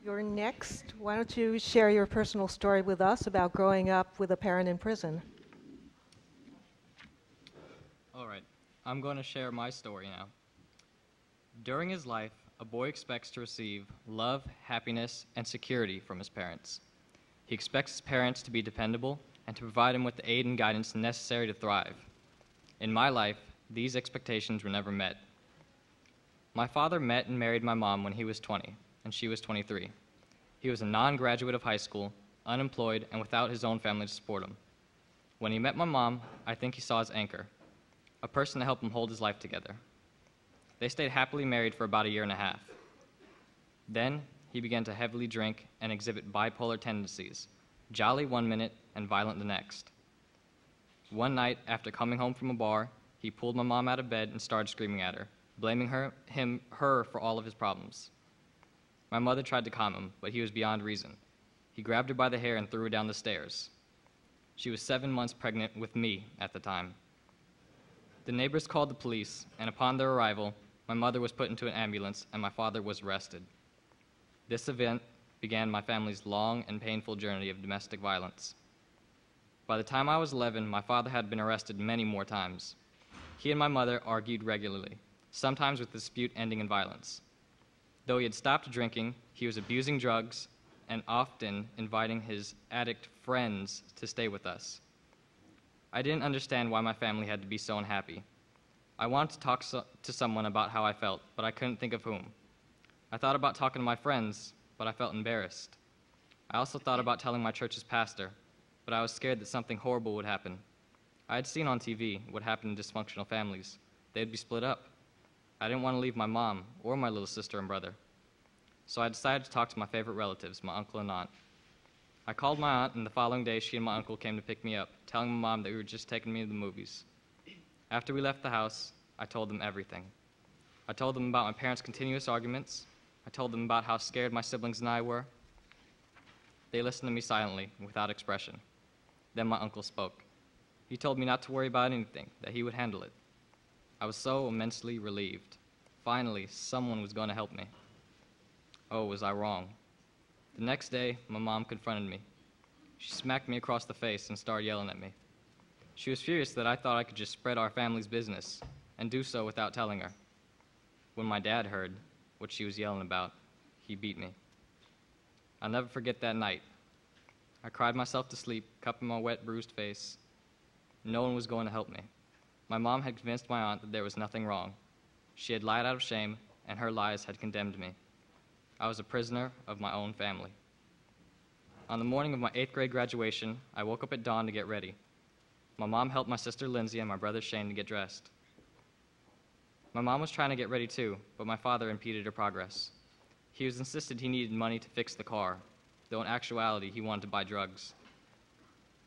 You're next. Why don't you share your personal story with us about growing up with a parent in prison? All right, I'm going to share my story now. During his life, a boy expects to receive love, happiness, and security from his parents. He expects his parents to be dependable and to provide him with the aid and guidance necessary to thrive. In my life, these expectations were never met. My father met and married my mom when he was 20, and she was 23. He was a non-graduate of high school, unemployed, and without his own family to support him. When he met my mom, I think he saw his anchor, a person to help him hold his life together. They stayed happily married for about a year and a half. Then, he began to heavily drink and exhibit bipolar tendencies, jolly one minute and violent the next. One night, after coming home from a bar, he pulled my mom out of bed and started screaming at her, blaming her for all of his problems. My mother tried to calm him, but he was beyond reason. He grabbed her by the hair and threw her down the stairs. She was 7 months pregnant with me at the time. The neighbors called the police, and upon their arrival, my mother was put into an ambulance and my father was arrested. This event began my family's long and painful journey of domestic violence. By the time I was 11, my father had been arrested many more times. He and my mother argued regularly, sometimes with the dispute ending in violence. Though he had stopped drinking, he was abusing drugs and often inviting his addict friends to stay with us. I didn't understand why my family had to be so unhappy. I wanted to talk to someone about how I felt, but I couldn't think of whom. I thought about talking to my friends, but I felt embarrassed. I also thought about telling my church's pastor, but I was scared that something horrible would happen. I had seen on TV what happened in dysfunctional families. They'd be split up. I didn't want to leave my mom or my little sister and brother. So I decided to talk to my favorite relatives, my uncle and aunt. I called my aunt, and the following day she and my uncle came to pick me up, telling my mom that we were just taking me to the movies. After we left the house, I told them everything. I told them about my parents' continuous arguments. I told them about how scared my siblings and I were. They listened to me silently, without expression. Then my uncle spoke. He told me not to worry about anything, that he would handle it. I was so immensely relieved. Finally, someone was going to help me. Oh, was I wrong? The next day, my mom confronted me. She smacked me across the face and started yelling at me. She was furious that I thought I could just spread our family's business and do so without telling her. When my dad heard what she was yelling about, he beat me. I'll never forget that night. I cried myself to sleep, cupping my wet, bruised face. No one was going to help me. My mom had convinced my aunt that there was nothing wrong. She had lied out of shame, and her lies had condemned me. I was a prisoner of my own family. On the morning of my 8th grade graduation, I woke up at dawn to get ready. My mom helped my sister Lindsay and my brother Shane to get dressed. My mom was trying to get ready too, but my father impeded her progress. He insisted he needed money to fix the car, though in actuality he wanted to buy drugs.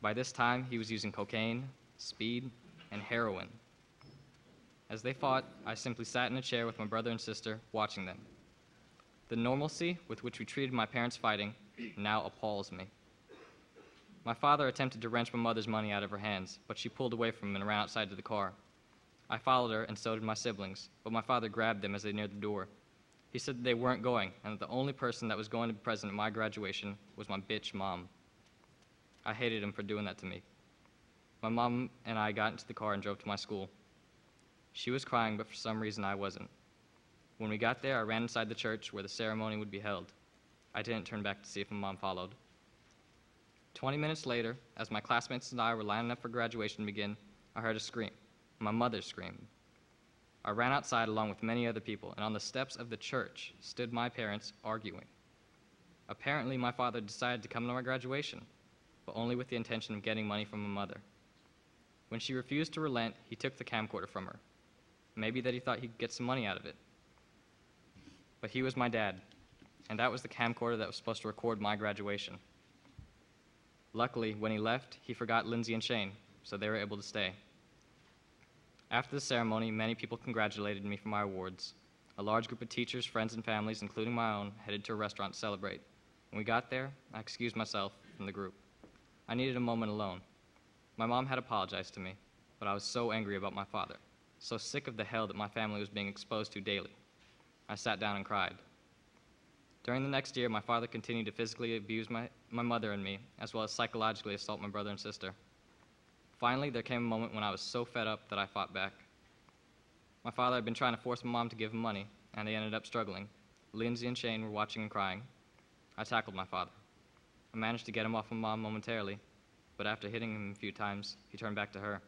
By this time, he was using cocaine, speed, and heroin. As they fought, I simply sat in a chair with my brother and sister, watching them. The normalcy with which we treated my parents fighting now appalls me. My father attempted to wrench my mother's money out of her hands, but she pulled away from him and ran outside to the car. I followed her, and so did my siblings, but my father grabbed them as they neared the door. He said that they weren't going, and that the only person that was going to be present at my graduation was my bitch mom. I hated him for doing that to me. My mom and I got into the car and drove to my school. She was crying, but for some reason I wasn't. When we got there, I ran inside the church where the ceremony would be held. I didn't turn back to see if my mom followed. 20 minutes later, as my classmates and I were lining up for graduation to begin, I heard a scream, my mother's scream. I ran outside along with many other people, and on the steps of the church stood my parents arguing. Apparently, my father decided to come to my graduation, but only with the intention of getting money from my mother. When she refused to relent, he took the camcorder from her. Maybe that he thought he could get some money out of it. But he was my dad, and that was the camcorder that was supposed to record my graduation. Luckily, when he left, he forgot Lindsay and Shane, so they were able to stay. After the ceremony, many people congratulated me for my awards. A large group of teachers, friends, and families, including my own, headed to a restaurant to celebrate. When we got there, I excused myself from the group. I needed a moment alone. My mom had apologized to me, but I was so angry about my father, so sick of the hell that my family was being exposed to daily. I sat down and cried. During the next year, my father continued to physically abuse my mother and me, as well as psychologically assault my brother and sister. Finally, there came a moment when I was so fed up that I fought back. My father had been trying to force my mom to give him money, and they ended up struggling. Lindsay and Shane were watching and crying. I tackled my father. I managed to get him off of Mom momentarily, but after hitting him a few times, he turned back to her.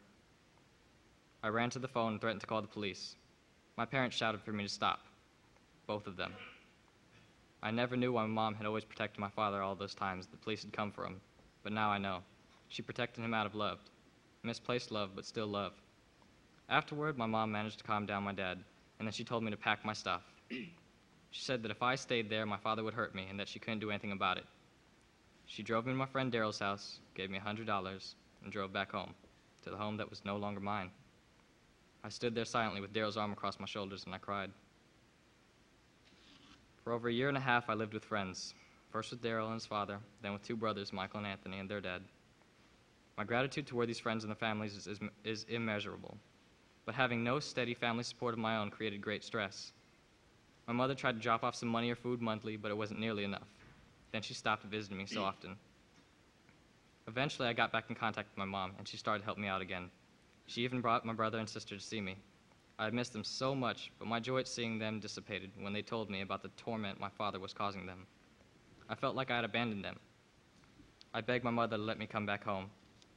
I ran to the phone and threatened to call the police. My parents shouted for me to stop, both of them. I never knew why my mom had always protected my father all those times the police had come for him, but now I know. She protected him out of love. Misplaced love, but still love. Afterward, my mom managed to calm down my dad, and then she told me to pack my stuff. She said that if I stayed there, my father would hurt me, and that she couldn't do anything about it. She drove me to my friend Daryl's house, gave me $100, and drove back home, to the home that was no longer mine. I stood there silently with Daryl's arm across my shoulders, and I cried. For over a year and a half, I lived with friends, first with Daryl and his father, then with two brothers, Michael and Anthony, and their dad. My gratitude toward these friends and their families is immeasurable, but having no steady family support of my own created great stress. My mother tried to drop off some money or food monthly, but it wasn't nearly enough. Then she stopped visiting me so often. Eventually, I got back in contact with my mom, and she started to help me out again. She even brought my brother and sister to see me. I had missed them so much, but my joy at seeing them dissipated when they told me about the torment my father was causing them. I felt like I had abandoned them. I begged my mother to let me come back home,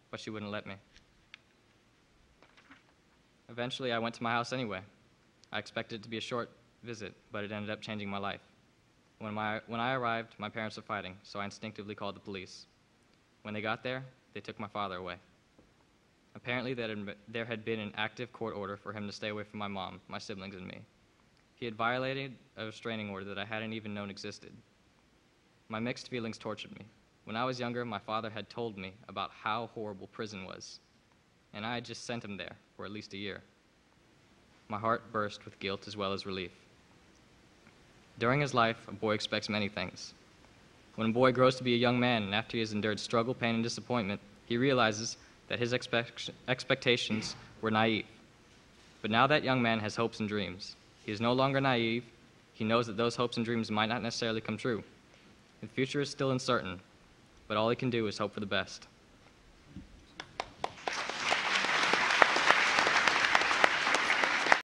but she wouldn't let me. Eventually, I went to my house anyway. I expected it to be a short visit, but it ended up changing my life. When I arrived, my parents were fighting, so I instinctively called the police. When they got there, they took my father away. Apparently, there had been an active court order for him to stay away from my mom, my siblings, and me. He had violated a restraining order that I hadn't even known existed. My mixed feelings tortured me. When I was younger, my father had told me about how horrible prison was, and I had just sent him there for at least a year. My heart burst with guilt as well as relief. During his life, a boy expects many things. When a boy grows to be a young man, and after he has endured struggle, pain, and disappointment, he realizes that his expectations were naive. But now that young man has hopes and dreams. He is no longer naive. He knows that those hopes and dreams might not necessarily come true. The future is still uncertain, but all he can do is hope for the best.